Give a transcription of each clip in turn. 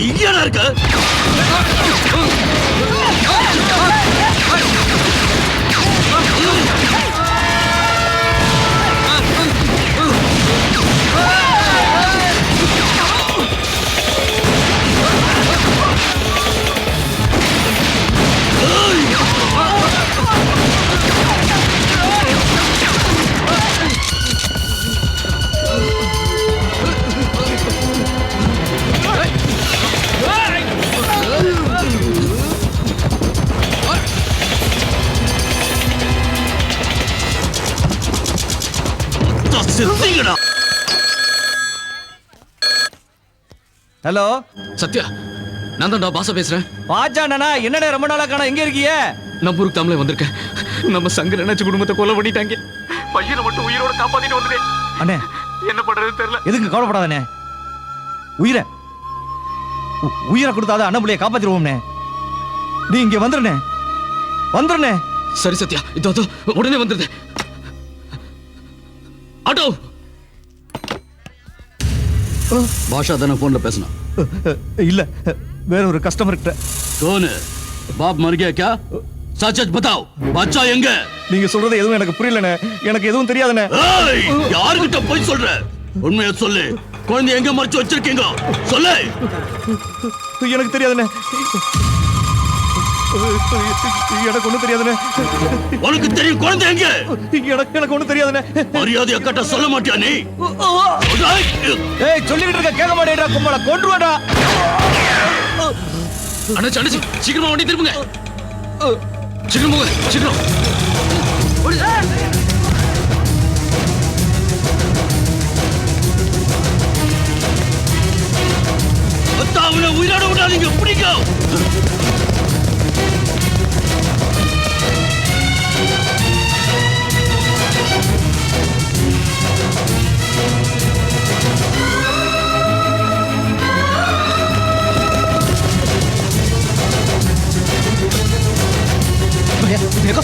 இங்கேடா இருக்க? ஹலோ சத்யா, நான் தான் பாசா பேசுறேன். பாஜானா என்னடா ரொம்ப நாளா காணோம், எங்க இருக்கீங்க? நம்ம ஊருக்கு தாமலே வந்திருக்கேன். நம்ம சங்க நினைச்ச குடும்பத்தை கொலை பண்ணிட்டாங்க. பையனை மட்டும் உயிரோட காப்பாத்திட்டு வந்துட்டேன். அண்ணே என்ன பண்றதுன்னு தெரியல. எதுக்கு கவலைப்படாதண்ணே, உயிரை கொடுத்தாத அண்ணன் பிள்ளைய காப்பாத்திடுவோம்னே. நீ இங்க வந்துருண்ணே. சரி சத்யா, இதோ உடனே வந்துருது. ஆட்டோ பாஷா தானே போன்ல பேசணும்? இல்ல, வேற ஒரு கஸ்டமர் கிட்ட. कौन है? बाप मर गया क्या? सच सच बताओ, बच्चा எங்க? நீங்க சொல்றது எதுவும் எனக்கு புரியலண்ணே, எனக்கு எதுவும் தெரியாதுண்ணே. யார்கிட்ட போய் சொல்ற? உண்மையை சொல்லு. குழந்தை எங்க மறைச்சு வச்சிருக்கீங்க? சொல்லு. எனக்கு தெரியாதுண்ணே. எனக்கு ஒண்ணும் தெரியாதுண்ணே. உனக்கு தெரியும் குழந்தை எங்க? எனக்கு ஒண்ணும் தெரியாதுண்ணே. மரியாதை கட்ட சொல்ல மாட்டியா நீ? ஏய், சொல்லிக்கிட்டு இருக்க கேட்க மாட்டேடா, கும்பல கொன்றுவாடா. அண்ணாச்சி அண்ணாச்சி, சீக்கிரமா வண்டி திரும்புங்க. சீக்கிரம் போங்க, சீக்கிரம். அவனை உயிரோட விடாதீங்க, பிடிக்கும். देखो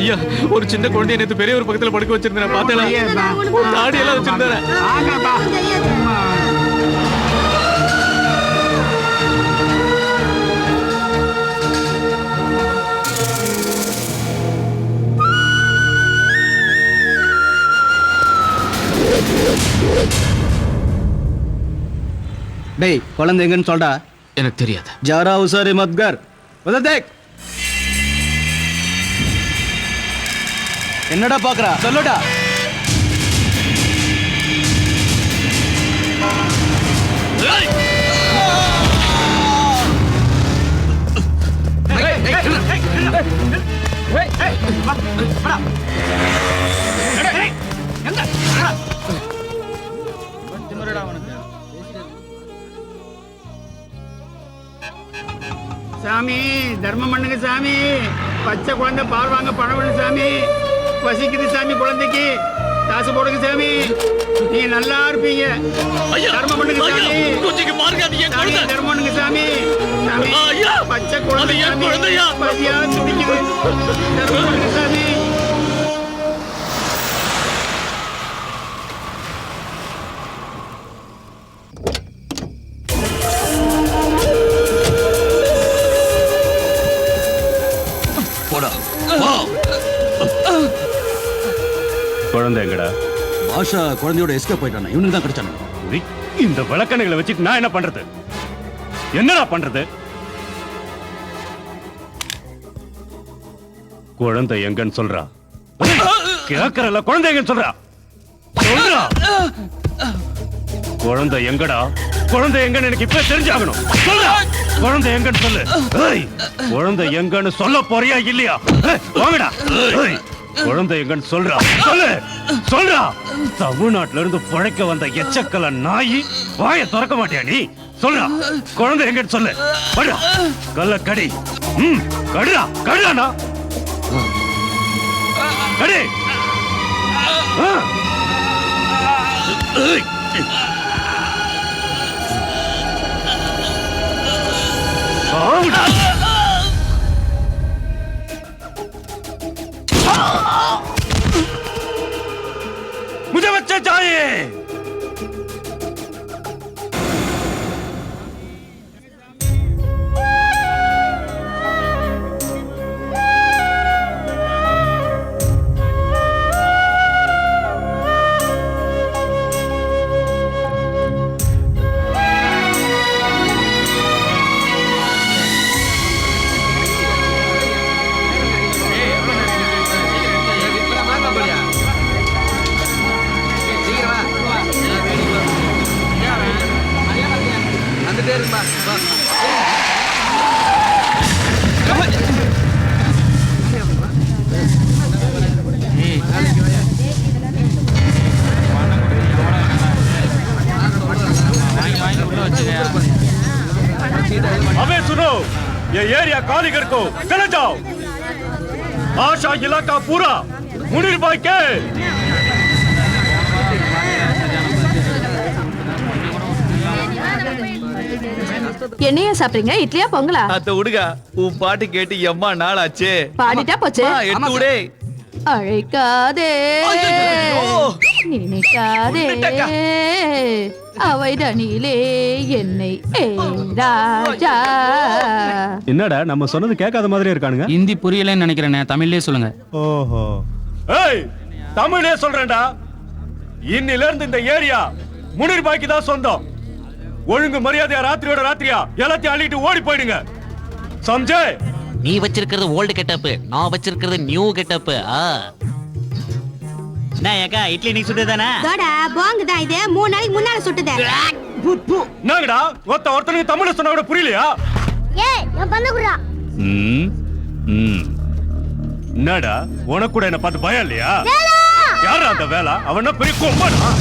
ஐயா, ஒரு சின்ன குழந்தைய நேத்து பெரிய ஒரு பக்கத்துல படுக்க வச்சிருந்தேன், பார்த்தேன். தாடி எல்லாம் வச்சிருந்தேன். டேய், குழந்தை எங்கன்னு சொல்டா. எனக்கு தெரியாது. ஜாரா உசாரி மத்கர் தேக். என்னடா பாக்குறா, சொல்லுடா. சாமி தர்மம் பண்ணுங்க சாமி. பச்சை குழந்தை பால் வாங்க பணம் வேணும் சாமி. பசிக்குது சாமி, குழந்தைக்கு காசு போடுங்க சாமி. நீங்க நல்லா இருப்பீங்க. தர்மம் பண்ணுங்க சாமி. தர்மம் பண்ணுங்க சாமி. பச்சை குழந்தை பசியா துடிக்குது. தர்மம் பண்ணுங்க சாமி. குழந்தை எங்கடா? பாஷா குழந்தையோட எஸ்கேப் போயிட்டானே, இவனுக்கு தான் கிடைச்சானு. இந்த விளக்கணைகளை வச்சுட்டு நான் என்ன பண்றது? என்னடா பண்றது? குழந்தை எங்கன்னு சொல்றா. கேட்கறல, குழந்தை எங்கன்னு சொல்றா. குழந்தை எங்கடா? குழந்தை எங்கன்னு எனக்கு இப்ப தெரிஞ்சாகணும். சொல்றா, குழந்தை எங்கன்னு சொல்லு. குழந்தை எங்கன்னு சொல்ல போறியா இல்லையா? வாங்கடா. குழந்தை எங்கன்னு சொல்றா, சொல்லு, சொல்றா. தமிழ்நாட்டுல இருந்து பழைக்க வந்த எச்சக்கல நாயி வாயை திறக்க மாட்டியா நீ? சொல்றா, குழந்தை எங்கன்னு சொல்லு. கடுறா, கல்ல கடி. கடுறா, கடுறானா? கடி. मुझे बच्चे चाहिए। अबे सुनो, ये एरिया कालीगढ़ को चले जाओ। आशा इलाका पूरा मुनीर भाई के। என்னையா சாப்பிடுங்க? இட்லியா பொங்கலா? அத்த விடுங்க, உன் பாட்டு கேட்டு எம்மா நாள் ஆச்சு. பாடிட்டா போச்சு. எடுத்து விடு. அழைக்காதே நினைக்காதே அவைதனிலே என்னை ராஜா. என்னடா நம்ம சொன்னது கேட்காத மாதிரி இருக்கானுங்க. ஹிந்தி புரியலன்னு நினைக்கிறேன், தமிழ்லயே சொல்லுங்க. ஓஹோ, ஏய், தமிழே சொல்றேன்டா. இன்னில இருந்து இந்த ஏரியா முனிர் பாய்க்கு தான் சொந்தம். ஒழுங்கு மரியாதையா ராத்திரியோட ராத்திரியா எல்லாத்தையும் அள்ளிட்டு ஓடி போயிடுங்க. சம்ஜே? நீ வச்சிருக்கிறது ஓல்டு கெட்டப், நான் வச்சிருக்கிறது நியூ கெட்டப். நான் ஏக்கா இட்லி நீ சுட்டதானே? தோடா போங்க தான் இது 3 நாளைக்கு முன்னால சுட்டதே. நாங்கடா ஒருத்தனுக்கு தமிழ்ல சொன்னா கூட புரியலையா? ஏய் நான் பண்ண குறா. என்னடா உனக்கு கூட என்ன பார்த்து பயம் இல்லையா? யாரா அந்த வேலை? அவன பெரிய கொம்பனா?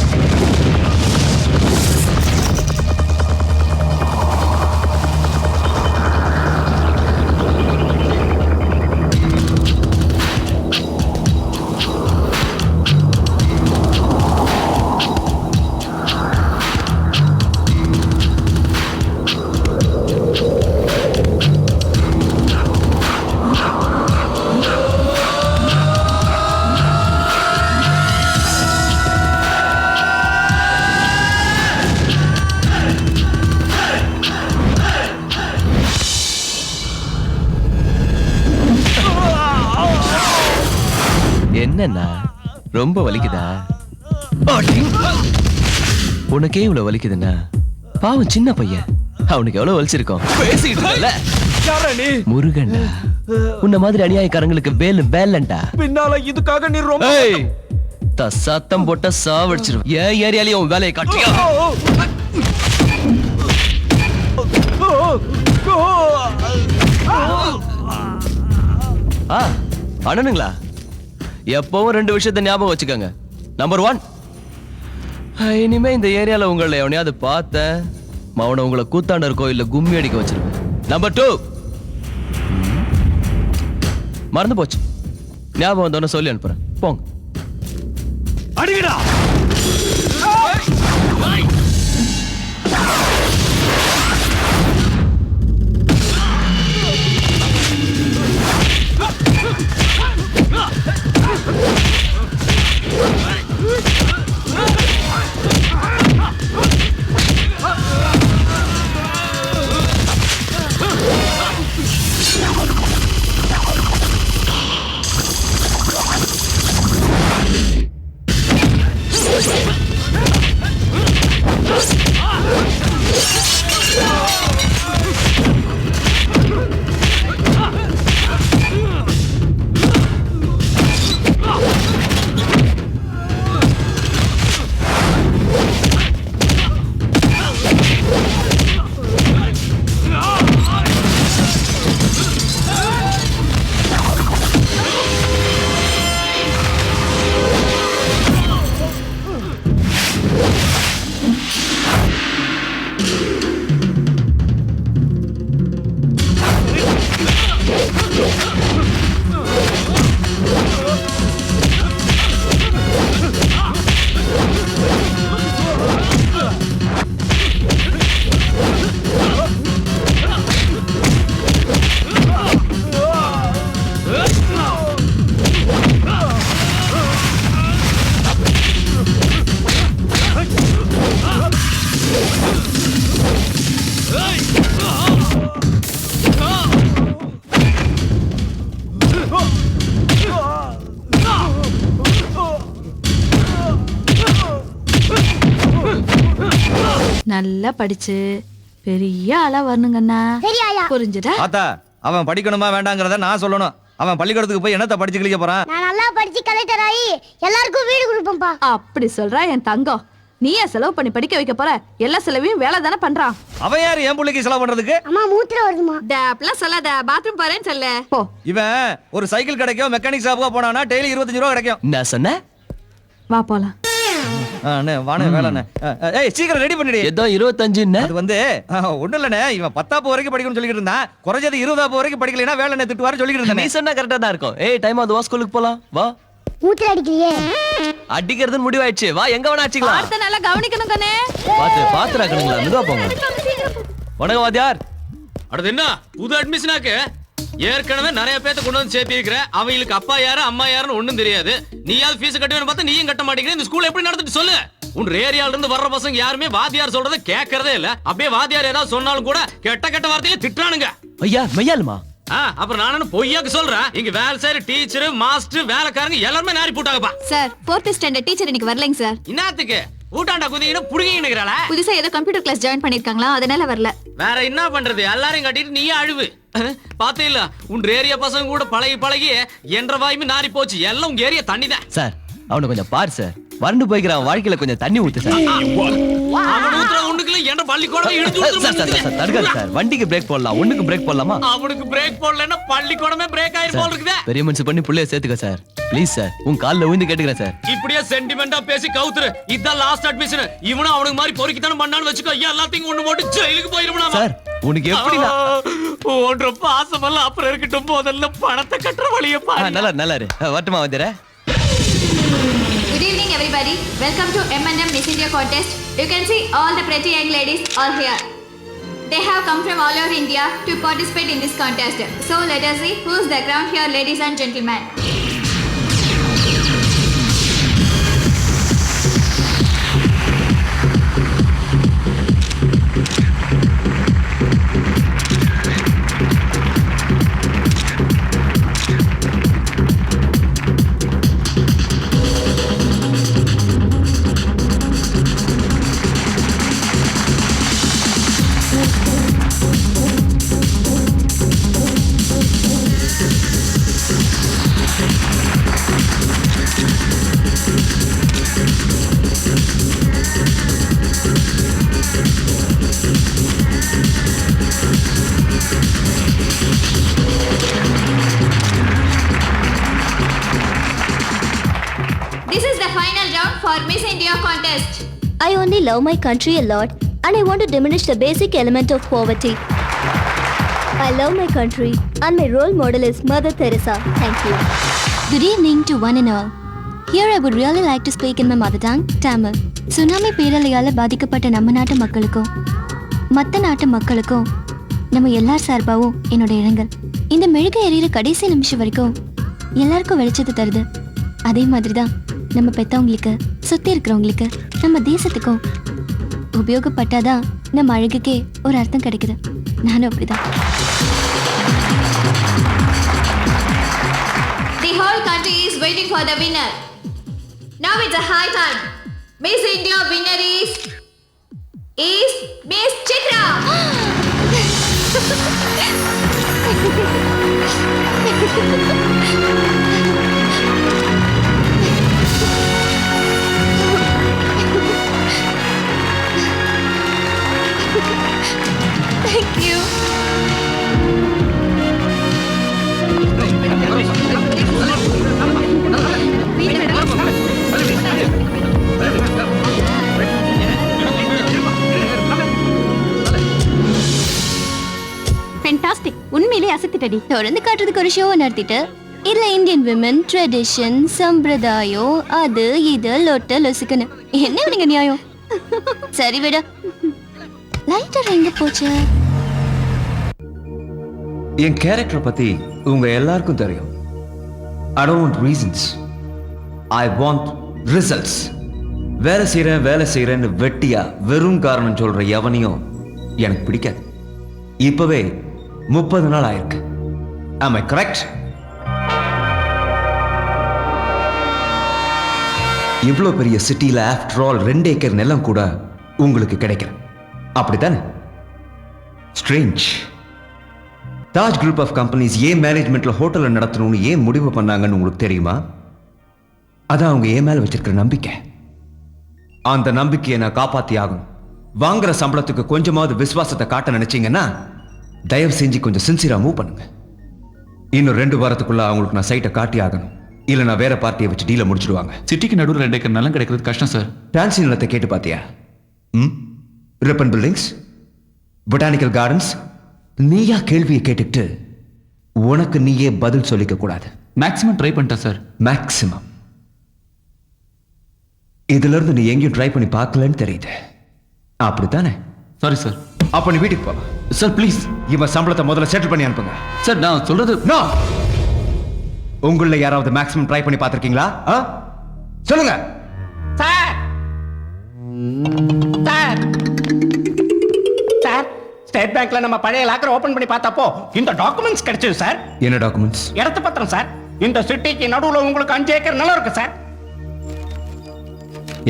என்னன்னா ரொம்ப வலிக்குதா? உனக்கே இவ்வளவு வலிக்குதுன்னா பாவம் சின்ன பையன், அவனுக்கு எவ்வளவு வலிச்சிருக்கும். பேசிட்டு முருகன்டா, உன்ன மாதிரி அநியாயக்காரங்களுக்கு பேலண்டா. பின்னால இதுக்காக நீ ரொம்ப சத்தம் போட்ட சாவடிச்சிரும். ஏன் ஏரியாலயே உன் வேலையை காட்டியா? அண்ணனுங்களா, எப்பவும் 2 விஷயத்தை ஞாபகம் வச்சுக்கோங்க. நம்பர் 1, இனிமே இந்த ஏரியால உங்களை எவனையாவது பார்த்தேன் மவனை உங்களை கூத்தாண்டர் கோயில்ல கும்மி அடிக்க வச்சிருவேன். நம்பர் 2, மறந்து போச்சு, ஞாபகம் வந்தோன்னு சொல்லி அனுப்புறேன். போங்க. அடிங்கடா. நல்லா படிச்சு பெரிய ஆளா வரணுங்கண்ணா. சரியாயா புரிஞ்சுதா? ஆத்தா அவன் படிக்கணுமா வேண்டாங்கிறத நான் சொல்லணும். அவன் பள்ளிக்கூடத்துக்கு போய் என்னத்த படிச்சு கிளிக்க போறான்? நான் நல்லா படிச்சு கலெக்டர் ஆகி எல்லாருக்கும் வீடு கொடுப்பேன்ப்பா. அப்படி சொல்றா என் தங்கம். நீயே செலவு பண்ணி படிக்க வைக்க போற. எல்லா செலவையும் வேலை தானே பண்றான். அவன் யாரு என் பிள்ளைக்கு செலவு பண்றதுக்கு? அம்மா மூத்திரம் வருதுமா. டேப்லாம் சொல்லாத, பாத்ரூம் போறேன்னு சொல்லு. போ. இவன் ஒரு சைக்கிள் கிடைக்கும் மெக்கானிக் ஷாப்புக்கு போனானா டெய்லி 25 ரூபா கிடைக்கும். என்ன சொன்ன? வா போலாம். அண்ணே வாணே வேலைண்ணே. ஏய் சீக்கிரம் ரெடி பண்ணிடு. ஏதோ 25 அது வந்து ஒண்ணும் இல்லண்ணே, இவன் 10ஆம் வரைக்கும் படிக்கணும்னு சொல்லிட்டு இருந்தான். குறைஞ்சது 20ஆம் வரைக்கும் படிக்கலைன்னா வேலைண்ணே திட்டுவாரு சொல்லிட்டு நீ இருந்தேன். சொன்னா கரெக்டா தான் இருக்கும். ஏய் டைம் ஆகுது, வா ஸ்கூலுக்கு போலாம். வா. மூத்திரம் அடிக்கலையே. அடிக்கிறதுன்னு முடிவாயிடுச்சு. வா எங்க வேணா அடிச்சுக்கலாம். அடுத்த நல்லா கவனிக்கணும் கண்ணே. பாத்துறாக்கணுங்களா? மெதுவா போங்க. வணக்கம் வாத்தியார். அடுத்து என்ன புது அட்மிஷனாக்கு? ஏற்கனவே நிறைய பேத்த கொண்டு வந்து சேர்த்தி இருக்கிற. அவங்களுக்கு அப்பா யாரு அம்மா யாருன்னு ஒண்ணும் தெரியாது. நீயாவது ஃபீஸ் கட்டுவேன்னு பார்த்தா நீயும் கட்ட மாட்டேங்கிற. இந்த ஸ்கூல் எப்படி நடந்துட்டு சொல்லு. உன் ஏரியால இருந்து வர்ற பசங்க யாருமே வாத்தியார் சொல்றதை கேட்கறதே இல்ல. அப்படியே வாத்தியார் ஏதாவது சொன்னாலும் கூட கெட்ட கெட்ட வார்த்தையில திட்டுறானுங்க. ஐயா மெய்யாலுமா? அப்புறம் நான் பொய்யாக்கு சொல்றேன். இங்க வேலை செய்யற டீச்சர் மாஸ்டர் வேலைக்காரங்க எல்லாருமே நாரி போட்டாங்கப்பா. சார் 4th ஸ்டாண்டர்ட் டீச்சர் இன்னைக்கு வரலைங்க சார். என்னத்துக்கு ஊட்டாண்டா குதிக்கிட்டு புடுங்கிக்கிறாளா? புதுசா ஏதோ கம்ப்யூட்டர் கிளாஸ் ஜாயின் பண்ணிருக்காங்களா, அதனால வரல. வேற என்ன பண்றது? எல்லாரையும் கட்டிட்டு நீயே அழுவு. பாத்தே இல்ல உன் ஏரியா பசங்க கூட பழகி பழகி என்ற வாயுமே நாரி போச்சு. எல்லாம் உங்க ஏரியா தண்ணிதான். சார் அவனை கொஞ்சம் பாரு சார். வறண்டு போய்க்கிறான். வாழ்க்கையில கொஞ்சம் தண்ணி ஊத்து சார். அவன் ஊத்துற ஒண்ணுக்குள்ள என்ற பள்ளிக்கூடமே இடிச்சு சார் தடுக்காது சார். வண்டிக்கு பிரேக் போடலாம், ஒண்ணுக்கு பிரேக் போடலாமா? அவனுக்கு பிரேக் போடலன்னா பள்ளிக்கூடமே பிரேக் ஆயிரு போல இருக்குதே. பெரிய மனுஷன் பண்ணி புள்ளைய சேர்த்துக்க சார். ப்ளீஸ் சார், உன் கால்ல விழுந்து கேட்டுக்கிறேன் சார். இப்படியே சென்டிமெண்டா பேசி கவுத்துரு. இதான் லாஸ்ட் அட்மிஷன். இவனும் அவனுக்கு மாதிரி பொறுக்கித்தானே பண்ணான்னு வச்சுக்கோ. எல்லாத்தையும் ஒண்ணு போட்டு ஜெயிலுக்கு போயிருவா சார். உனக்கு எப்படி ஒன்ற பாசமெல்லாம் அப்புறம் இருக்கட்டும், முதல்ல பணத்தை கட்டுற வழியை பாரு. நல்லா வரட்டுமா வந்துற? Good evening everybody. Welcome to M&M Miss India contest. You can see all the pretty young ladies all here. They have come from all over India to participate in this contest. So let us see who's the crown here, ladies and gentlemen. This is the final round for Miss India contest. I only love my country a lot and I want to diminish the basic element of poverty. I love my country and my role model is Mother Teresa. Thank you. Good evening to one and all. Here I would really like to speak in my mother tongue, Tamil. Tsunami பேரலையால பாதிக்கப்பட்ட நம்ம நாட்டு மக்களுக்கும் மற்ற நாட்டு மக்களுக்கும் நம்ம எல்லார் சார்பாகவும் என்னோட இரங்கல். இந்த மெழுகு எரியிற கடைசி நிமிஷம் வரைக்கும் எல்லாருக்கும் வெளிச்சத்தை தருது. அதே மாதிரி தான் நம்ம பெத்தவங்களுக்கு சுத்தி இருக்கிறவங்களுக்கு நம்ம தேசத்துக்கும் உபயோகப்பட்டாதான் நம்ம அழகுக்கே ஒரு அர்த்தம் கிடைக்குது. நானும் அப்படிதான். The whole country is waiting for the winner. Now it's a high time. Miss India winner is Miss Chitra. Thank you. Fantastic. உண்மையிலே அசத்திட்டடி. தொடர்ந்து காட்டுறதுக்கு ஒரு ஷோவை நடத்திட்டு இதுல இந்தியன் விமன் ட்ரெடிஷன் சம்பிரதாயம் அது இது லொட்ட லொசுக்குன்னு என்ன நீங்க நியாயம்? சரி விட. லைட்டர் எங்க போச்சு? என் கேரக்டர் பத்தி உங்க எல்லாருக்கும் தெரியும். I don't want reasons. I want results. வேலை செய்யறேன்னு வெட்டியா வெறும் காரணம் சொல்ற எவனையும் எனக்கு பிடிக்காது. இப்பவே 30 நாள் ஆயிருக்கு. Am I correct? இவ்வளோ பெரிய சிட்டியில் ஆஃப்டர் ஆல் 2 ஏக்கர் நிலம் கூட உங்களுக்கு கிடைக்கல. அப்படித்தானே? Strange. Taj group of companies ஏன் மேனேஜ்மெண்ட்ல ஹோட்டலை நடத்தணும்னு ஏன் முடிவு பண்ணாங்கன்னு உங்களுக்கு தெரியுமா? அதான் அவங்க ஏன் மேல வச்சிருக்கிற நம்பிக்கை. அந்த நம்பிக்கையை நான் காப்பாத்தி ஆகணும். வாங்குற சம்பளத்துக்கு கொஞ்சமாவது விசுவாசத்தை காட்ட நினைச்சீங்கன்னா தயவு செஞ்சு கொஞ்சம் சின்சியரா மூவ் பண்ணுங்க. இன்னும் 2 வாரத்துக்குள்ள அவங்களுக்கு நான் சைட்டை காட்டி ஆகணும். இல்ல நான் வேற பார்ட்டியை வச்சு டீலை முடிச்சிடுவாங்க. சிட்டிக்கு நடுவில் 2 ஏக்கர் நிலம் கிடைக்கிறது கஷ்டம் சார். டான்சி நிலத்தை கேட்டு பாத்தியா? Ripon buildings, botanical gardens. நீயா கேள்வியை கேட்டுட்டு உனக்கு நீயே பதில் சொல்லிக்க கூடாது. மேக்ஸிமம் ட்ரை பண்ணிட்டேன் சார். மேக்ஸிமம். இதுல இருந்து நீ எங்கேயும் ட்ரை பண்ணி பார்க்கலன்னு தெரியுது. அப்படித்தானே? Sorry sir. அப்ப நீ வீட்டுக்கு போ சார் ப்ளீஸ். இவன் சம்பளத்தை முதல்ல செட்டில் பண்ணி அனுப்புங்க. சார் நான் சொல்றது நோ. உங்கள யாராவது மேக்ஸிமம் ட்ரை பண்ணி பார்த்திருக்கீங்களா? சொல்லுங்க. சார் சார் சார் ஸ்டேட் பேங்க்ல நம்ம பழைய லாக்கர் ஓபன் பண்ணி பார்த்தப்போ இந்த டாக்குமெண்ட்ஸ் கிடைச்சது சார். என்ன டாக்குமெண்ட்ஸ்? இடத்து பத்திரம் சார். இந்த சிட்டிக்கு நடுவுல உங்களுக்கு 5 ஏக்கர் நிலம் இருக்கு சார்.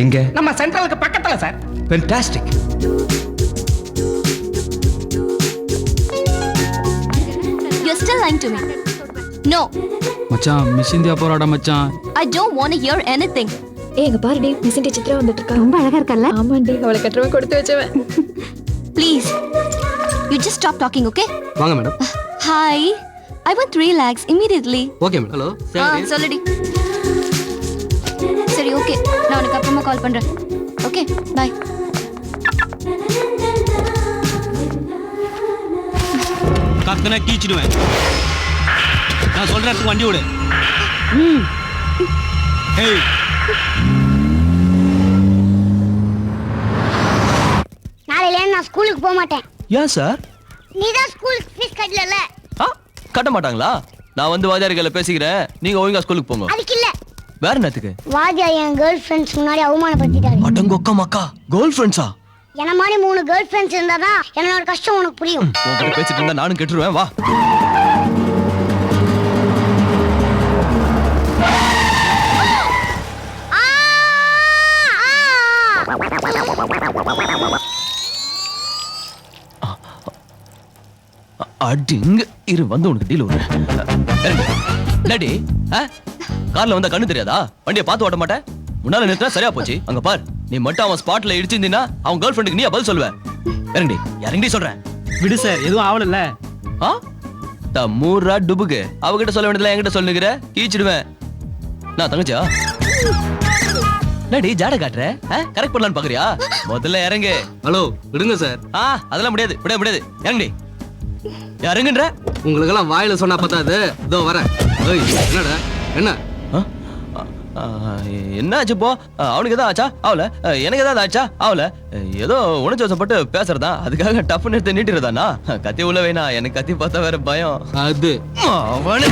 எங்க? நம்ம சென்ட்ரலுக்கு பக்கத்துல sir. Fantastic. You're still lying to me. No, மச்சான் மிஸ் இந்தியா போராட்டம் மச்சான். I don't want to hear anything. எங்க பாருடி மிஸ்ஸிண்டி சித்ரா வந்துட்டு இருக்கா. ரொம்ப அழகா இருக்கல்ல? ஆமாண்டி, அவளை கட்டறவன் கொடுத்து வச்சவன். Please, you just stop talking, okay? வாங்க madam. Hi, I want 3 lakhs immediately. Okay madam. Hello. சொல்லுடி. சரி, ஓகே, நான் உனக்கு அப்புறமா கால் பண்றேன். Okay, bye. கத்தனை கீச்சிடுவேன். நான் சொல்ற இடத்துக்கு வண்டி விடு. ஏய், நாளையில நான் ஸ்கூலுக்கு போக மாட்டேன். ஏன் சார்? நீ தான் ஸ்கூலுக்கு ஃபீஸ் கட்டலல. கட்ட மாட்டாங்களா? நான் வந்து வாத்தியார்களை பேசிக்கிறேன். நீங்க ஒழுங்கா ஸ்கூலுக்கு போங்க. அதுக்கு இல்ல. வேற என்னத்துக்கு? வாத்தியார் என் கேர்ள் ஃப்ரெண்ட்ஸ் முன்னாடி அவமானப்படுத்திட்டாரு. அடங்கொக்க மக்கா. கேர்ள் ஃப்ரெண்ட்ஸா? என்ன மாதிரி 3 கேர்ள் ஃப்ரெண்ட்ஸ் இருந்தாதான் என்னோட கஷ்டம் உனக்கு புரியும். உன்கிட்ட பேசிட்டு இருந்தா நானும் கெட்டுருவேன். வா. அடிங்க இரு, வந்து உனக்கு டீல் விடுறேன். என்னடி கார்ல வந்தா கண்ணு தெரியாதா? வண்டியை பார்த்து ஓட்ட மாட்டேன். முன்னால நிறுத்தினா சரியா போச்சு. அங்க பார், நீ மட்டும் அவன் ஸ்பாட்ல இடிச்சிருந்தீன்னா அவன் கேர்ள் ஃப்ரெண்டுக்கு நீ பதில் சொல்லுவ. இறங்கடி இறங்கடி சொல்றேன். விடு சார், எதுவும் ஆவலல்ல. தம்மூரா டுபுக்கு அவகிட்ட சொல்ல வேண்டியதுல என்கிட்ட சொல்லுகிற கீச்சிடுவேன். நான் தங்கச்சியா? என்னடி ஜாட காட்டுற? கரெக்ட் பண்ணலான்னு பாக்குறியா? முதல்ல இறங்கு. ஹலோ விடுங்க சார். அதெல்லாம் முடியாது, முடியாது. இறங்கடி. இறங்குன்ற. உங்களுக்கெல்லாம் வாயில சொன்னா பத்தாது. இதோ வரேன். ஏய், என்னடா என்ன? என்னாச்சு இப்போ? அவனுக்கு எதாவது ஆச்சா? அவள எனக்கு ஏதாவது ஆச்சா? அவள ஏதோ உணர்ச்சி வசப்பட்டு பேசுறதா? அதுக்காக டப்புன்னு எடுத்து நீட்டிருதானா? கத்தி உள்ள வேணா, எனக்கு கத்தி பார்த்தா வேற பயம். அது அவனு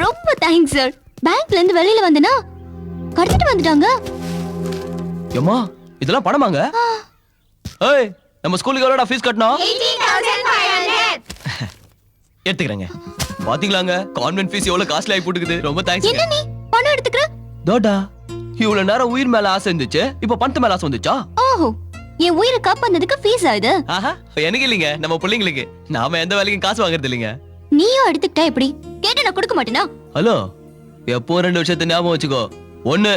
ரொம்ப தேங்க்ஸ் சார். பேங்க்ல இருந்து வெளியில வந்தனா கடத்திட்டு வந்துட்டாங்க. ஏம்மா இதெல்லாம் பணமாங்க? ஏய், நம்ம ஸ்கூலுக்கு எவ்வளோடா ஃபீஸ் கட்டணும்? 18,500. எடுத்துக்கிறேங்க. பாத்தீங்களாங்க, கான்வென்ட் ஃபீஸ் எவ்வளவு காஸ்ட்லி ஆகி போட்டுக்குது. ரொம்ப தேங்க்ஸ். என்ன நீ பணம் எடுத்துக்கற? டோடா, இவ்வளவு நேரம் உயிர் மேல ஆசை இருந்துச்சு, இப்போ பணத்து மேல ஆசை வந்துச்சா? ஓஹோ, என் உயிரை காப்பாந்ததுக்கு ஃபீஸ் ஆகுது. ஆஹா, எனக்கு இல்லைங்க, நம்ம பிள்ளைங்களுக்கு. நாம எந்த வேலைக்கும் காசு வாங்குறது இல்லைங்க. நீயும் எடுத்துக்கிட்டா எப்படி? கேட்டு நான் கொடுக்க மாட்டேனா? ஹலோ, எப்போ 2 விஷயத்தை ஞாபகம் வச்சுக்கோ. ஒண்ணு,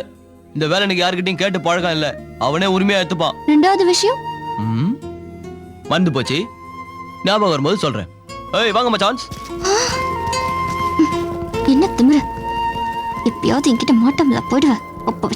இந்த வேலை எனக்கு யாருக்கிட்டையும் கேட்டு பழக்கம் இல்ல. அவனே உரிமையா எடுத்துப்பான். 2வது விஷயம் மறந்து போச்சு. ஞாபகம் வரும்போது சொல்றேன். ஏய் வாங்க மச்சான்ஸ். என்ன திமிரு? எப்பயாவது என்கிட்ட மாட்டம்ல போயிடுவேன். அப்ப